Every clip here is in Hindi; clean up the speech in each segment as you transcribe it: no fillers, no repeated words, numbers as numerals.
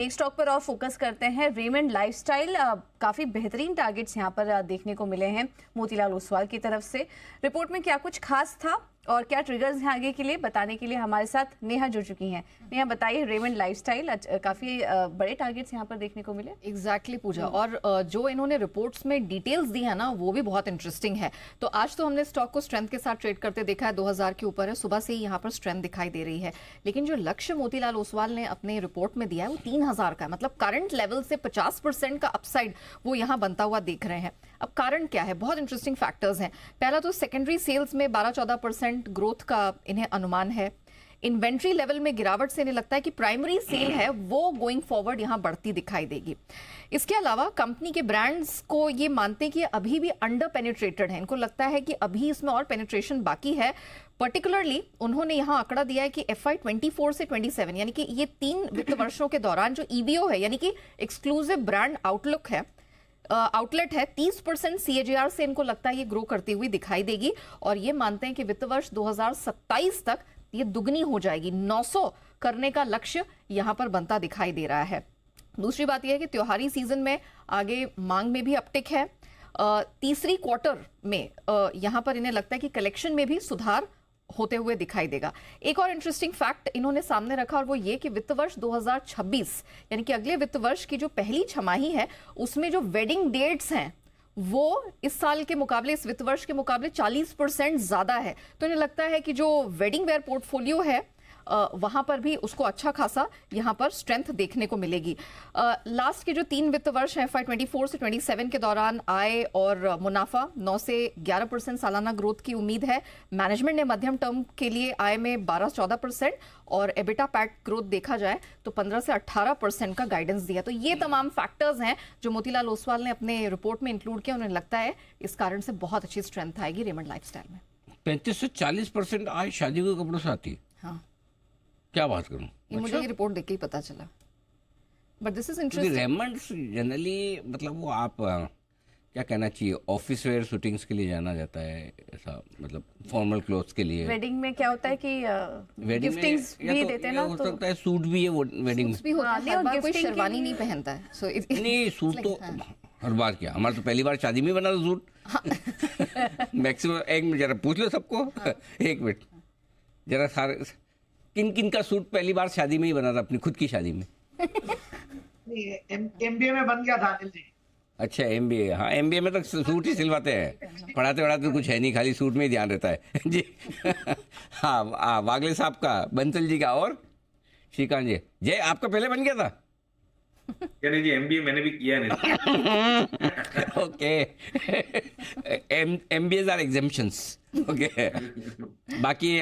एक स्टॉक पर और फोकस करते हैं। रेमंड लाइफस्टाइल, काफी बेहतरीन टारगेट्स यहां पर देखने को मिले हैं मोतीलाल ओसवाल की तरफ से। रिपोर्ट में क्या कुछ खास था और क्या ट्रिगर्स हैं आगे के लिए, बताने के लिए हमारे साथ नेहा जुड़ चुकी हैं। नेहा बताइए, रेमंड लाइफस्टाइल काफी बड़े टारगेट्स यहां पर देखने को मिले। एग्जैक्टली पूजा, और जो इन्होंने रिपोर्ट्स में डिटेल्स दी है ना, वो भी बहुत इंटरेस्टिंग है। तो आज तो हमने स्टॉक को स्ट्रेंथ के साथ ट्रेड करते देखा है, 2000 के ऊपर है, सुबह से ही यहाँ पर स्ट्रेंथ दिखाई दे रही है। लेकिन जो लक्ष्य मोतीलाल ओसवाल ने अपने रिपोर्ट में दिया है वो 3000 का है, मतलब करंट लेवल से 50% का अपसाइड वो यहाँ बनता हुआ देख रहे हैं। अब कारण क्या है, बहुत इंटरेस्टिंग फैक्टर्स हैं। पहला तो सेकेंडरी सेल्स में 12-14% ग्रोथ का इन्हें अनुमान है। इन्वेंट्री लेवल में गिरावट से इन्हें लगता है कि प्राइमरी सेल है वो गोइंग फॉरवर्ड यहां बढ़ती दिखाई देगी। इसके अलावा कंपनी के ब्रांड्स को ये मानते हैं कि अभी भी अंडर पेनिट्रेटेड है, इनको लगता है कि अभी इसमें और पेनिट्रेशन बाकी है। पर्टिकुलरली उन्होंने यहां आंकड़ा दिया है कि FY 24 से 27 यानी कि ये 3 वित्त वर्षों के दौरान जो EBO है यानी कि एक्सक्लूसिव ब्रांड आउटलुक है, आउटलेट है, 30% CAGR से इनको लगता है ये ग्रो करती हुई दिखाई देगी। और ये मानते हैं कि वित्त वर्ष 2027 तक ये दुगनी हो जाएगी। 900 करने का लक्ष्य यहां पर बनता दिखाई दे रहा है। दूसरी बात यह है कि त्योहारी सीजन में आगे मांग में भी अपटिक है। तीसरी क्वार्टर में यहां पर इन्हें लगता है कि कलेक्शन में भी सुधार होते हुए दिखाई देगा। एक और इंटरेस्टिंग फैक्ट इन्होंने सामने रखा और वो ये कि वित्त वर्ष 2026 यानी कि अगले वित्त वर्ष की जो पहली छमाही है उसमें जो वेडिंग डेट्स हैं वो इस साल के मुकाबले, इस वित्त वर्ष के मुकाबले 40% ज्यादा है। तो इन्हें लगता है कि जो वेडिंग वेयर पोर्टफोलियो है वहां पर भी उसको अच्छा खासा यहां पर स्ट्रेंथ देखने को मिलेगी। लास्ट के जो 3 वित्त वर्ष हैं FY 24 से 27 के दौरान आय और मुनाफा 9 से 11% सालाना ग्रोथ की उम्मीद है। मैनेजमेंट ने मध्यम टर्म के लिए आय में 12-14% और एबिटा पैट ग्रोथ देखा जाए तो 15 से 18% का गाइडेंस दिया। तो ये तमाम फैक्टर्स हैं जो मोतीलाल ओसवाल ने अपने रिपोर्ट में इंक्लूड किया। उन्हें लगता है इस कारण से बहुत अच्छी स्ट्रेंथ आएगी रेमंड लाइफस्टाइल में। 35 से 40% आय शादी के कपड़ों से आती है। हाँ, क्या बात करूं, ये मुझे ये रिपोर्ट देख के ही पता चला। But this is interesting. Raymond's generally मतलब वो आप क्या कहना चाहिए, ऑफिस वेयर शूटिंग्स के लिए जाना जाता है, ऐसा मतलब फॉर्मल क्लोथ्स के लिए। वेडिंग में क्या होता है कि वेडिंग गिफ्टिंग्स भी देते हैं ना, हो सकता है सूट भी है वो वेडिंग भी होता है, हर बार कोई गिफ्टिंग शेरवानी नहीं पहनता है। सो नहीं, सूट तो हर बार क्या, हमारा तो पहली बार शादी में बना था सूट। मैक्सिमम एक मिनट जरा पूछ लो सबको। एक मिनट जरा सारे किन किन का सूट पहली बार शादी में ही बना था, अपनी खुद की शादी में? MBA में बन गया था अनिल जी। अच्छा, MBA, हाँ MBA में तो सूट ही सिलवाते हैं, पढ़ाते वढ़ाते तो कुछ है नहीं, खाली सूट में ही ध्यान रहता है। जी। हाँ, वागले साहब का, बंसल जी का और श्रीकांत जी। जय, आपका पहले बन गया था? नहीं जी, MBA मैंने भी किया नहीं। Okay, MBAs are exemptions. Okay, बाकी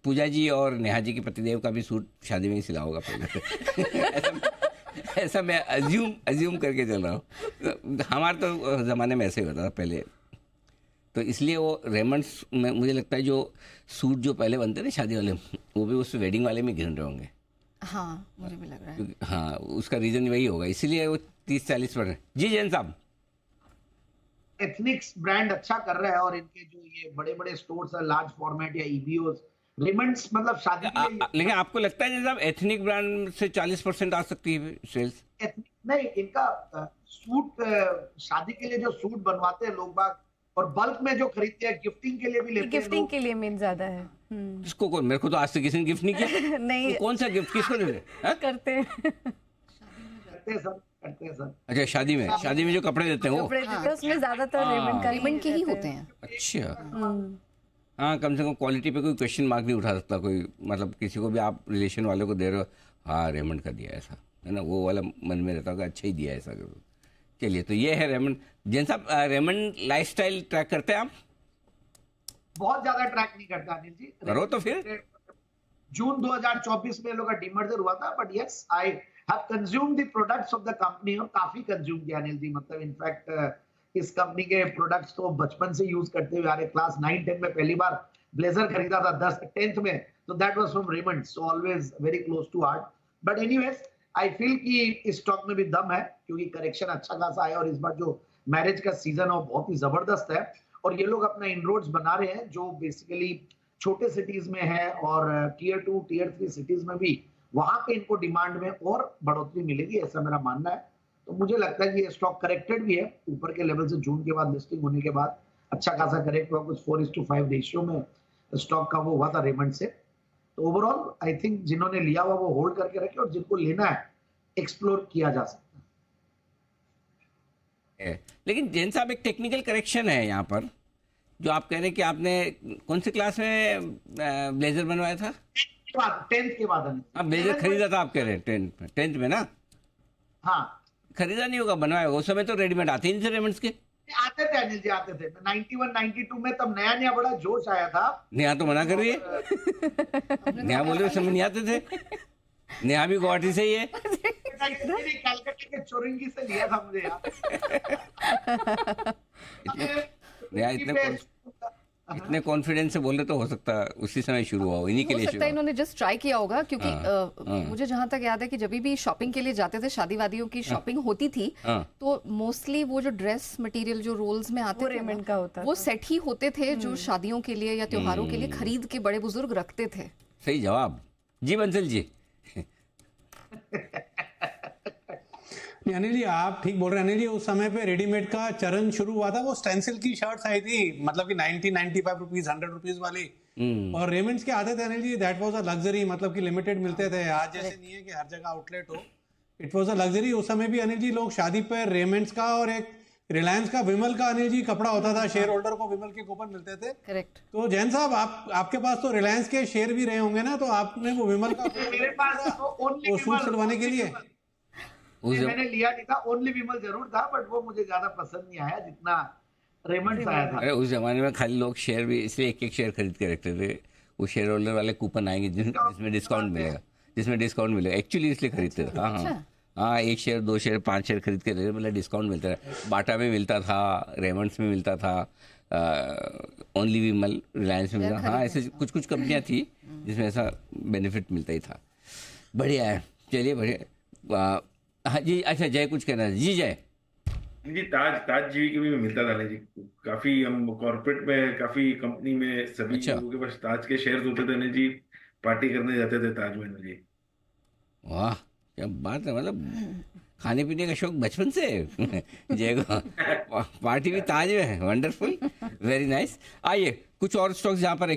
पूजा जी और नेहा जी के पतिदेव का भी सूट शादी में ही सिला होगा पहले। ऐसा मैं अज्यूम करके चल रहा हूँ। हमारे तो ज़माने में ऐसे ही होता था पहले, तो इसलिए वो रेमंड्स में मुझे लगता है जो सूट जो पहले बनते थे शादी वाले, वो भी उस वेडिंग वाले में गिन रहे होंगे। हाँ, मुझे भी लग रहा है। हाँ, उसका रीज़न वही होगा, इसीलिए वो 30-40%। जी जैन साहब। एथनिक्स ब्रांड अच्छा कर रहा है और इनके जो ये बड़े बड़े स्टोर्स है, लार्ज फॉर्मेट या EBOs, रेमंड्स मतलब शादी के लिए। लेकिन आपको लगता है जैसे साहब एथनिक ब्रांड से 40% आ सकती है सेल्स? नहीं, इनका सूट, शादी के लिए जो सूट बनवाते हैं लोग बाग और बल्क में जो खरीदते हैं, गिफ्टिंग के लिए भी लेते हैं। गिफ्टिंग के लिए मेन ज्यादा है। किसको? कौन? मेरे को तो आज तक किसी ने गिफ्ट नहीं किया। नहीं, तो कौन सा गिफ्ट किसको दे रहे? करते हैं सर। अच्छा, शादी में जो कपड़े देते हैं वो? कपड़े देते हैं, उसमें ज्यादातर रेमंड के ही होते हैं। अच्छा, हाँ, कम से कम क्वालिटी पे कोई क्वेश्चन मार्क नहीं उठा सकता कोई, मतलब किसी को भी आप रिलेशन वाले को दे रहे हो, हाँ रेमंड का दिया ऐसा है ना, वो वाला मन में रहता होगा, अच्छा ही दिया ऐसा करो। चलिए, तो ये है रेमंड। जैन साहब, रेमंड लाइफस्टाइल ट्रैक करते हैं आप? बहुत ज्यादा ट्रैक नहीं करता अनिल जी। करो तो फिर। जून 2024 में लोग का डीमर्जर हुआ था, but yes, I have consumed the products of the company, और काफी कंज्यूम किया अनिल जी। मतलब इनफैक्ट इस कंपनी के प्रोडक्ट्स तो बचपन से यूज करते हुए आ रहे। क्लास 9-10 में पहली बार ब्लेजर खरीदा था, 10th में, तो that was from Raymond, so always very close to heart. But anyways, I feel कि इस स्टॉक में भी दम है, क्योंकि करेक्शन अच्छा खासा है और इस बार जो मैरिज का सीजन है वो बहुत ही जबरदस्त है, और ये लोग अपना इनरोड्स बना रहे हैं जो बेसिकली छोटे सिटीज में है, और Tier 2, Tier 3 सिटीज में भी वहां पे इनको डिमांड में और बढ़ोतरी मिलेगी, ऐसा मेरा मानना है। तो मुझे लगता है कि ये स्टॉक करेक्टेड भी है ऊपर के लेवल से। जून के बाद लिस्टिंग होने के बाद अच्छा खासा करेक्ट हुआ, कुछ 4:5 रेशियो में स्टॉक का वो हुआ था रेमंड से। तो ओवरऑल आई थिंक जिन्होंने लिया हुआ वो होल्ड करके रखे, और जिनको लेना है एक्सप्लोर किया जा सकता है। लेकिन जैन साहब, एक टेक्निकल करेक्शन है यहाँ पर, जो आप कह रहे हैं कि आपने कौन सी क्लास में ब्लेजर बनवाया था? 10th के बाद आप ब्लेजर खरीदा था, आप कह रहे हैं 10th में ना? हाँ, खरीदा नहीं होगा, बनवाया होगा। उस समय तो रेडीमेड आते ही नहीं थे रेमंड्स के। आते थे अनिल जी, आते थे 91 92 में, तब नया नया बड़ा जोश आया था। नेहा तो मना कर रही है। नेहा बोले उस समय नहीं आते थे। नेहा भी गुवाहाटी से ही है। कलकत्ता के चोरंगी से लिया था मुझे यार। इतने कॉन्फिडेंस से बोले तो हो सकता है उसी समय शुरू हुआ हो, इन्हीं के लिए हो शुरू सकता है हुआ। इन्होंने जस्ट ट्राई किया होगा, क्योंकि मुझे जहां तक याद है कि जब भी शॉपिंग के लिए जाते थे, शादी वादियों की शॉपिंग होती थी, तो मोस्टली वो जो ड्रेस मटेरियल जो रोल्स में आते वो थे रेमंड का होता वो सेट ही होते थे, जो शादियों के लिए या त्योहारों के लिए खरीद के बड़े बुजुर्ग रखते थे। सही जवाब जी, बंसल जी। नहीं अनिल जी, आप ठीक बोल रहे हैं अनिल जी। उस समय पे रेडीमेड का चरण शुरू हुआ था। वो स्टेंसिल की शर्ट्स आई थी, मतलब कि 95 रुपीज, 100 रुपीज वाली, और रेमंड्स के आते थे Anil ji. That was a luxury, मतलब कि लिमिटेड मिलते थे। आज जैसे नहीं है कि हर जगह आउटलेट हो। It was a luxury. उस समय भी अनिल जी लोग शादी पर रेमंड्स का और एक रिलायंस का विमल का अनिल जी कपड़ा होता था, शेयर होल्डर को विमल के कूपन मिलते थे। करेक्ट। तो जैन साहब, आपके पास तो रिलायंस के शेयर भी रहे होंगे ना, तो आपने वो विमल का मेरे पास वो सूट सिलवाने के लिए मैंने लिया नहीं था। ओनली विमल जरूर था, बट वो मुझे ज्यादा पसंद नहीं आया जितना रेमंड्स आया था। अरे उस जमाने में खाली लोग शेयर भी इसलिए एक शेयर खरीद के रखते थे, वो शेयर होल्डर वाले कूपन आएंगे जिसमें डिस्काउंट मिलेगा, एक्चुअली इसलिए खरीदते थे। हाँ, 1 शेयर 2 शेयर 5 शेयर खरीद के मतलब डिस्काउंट मिलता था। बाटा में मिलता था, रेमंड्स में मिलता था, ओनली विमल रिलायंस में मिलता था। हाँ, ऐसे कुछ कंपनियां थी जिसमें ऐसा बेनिफिट मिलता ही था। बढ़िया है, चलिए बढ़िया। हाँ जी, अच्छा जय कुछ कहना है जी? जय जी, ताज जीवी के भी मिलता था जी। काफी हम कॉर्पोरेट में, काफी कंपनी में सभी लोगों के पास ताज के शेयर्स होते थे जी। पार्टी करने जाते थे ताज में जी। वाह, क्या बात है। मतलब खाने पीने का शौक बचपन से जय को। पार्टी भी ताज में है, वंडरफुल, वेरी नाइस। आइए कुछ और स्टॉक्स जहाँ पर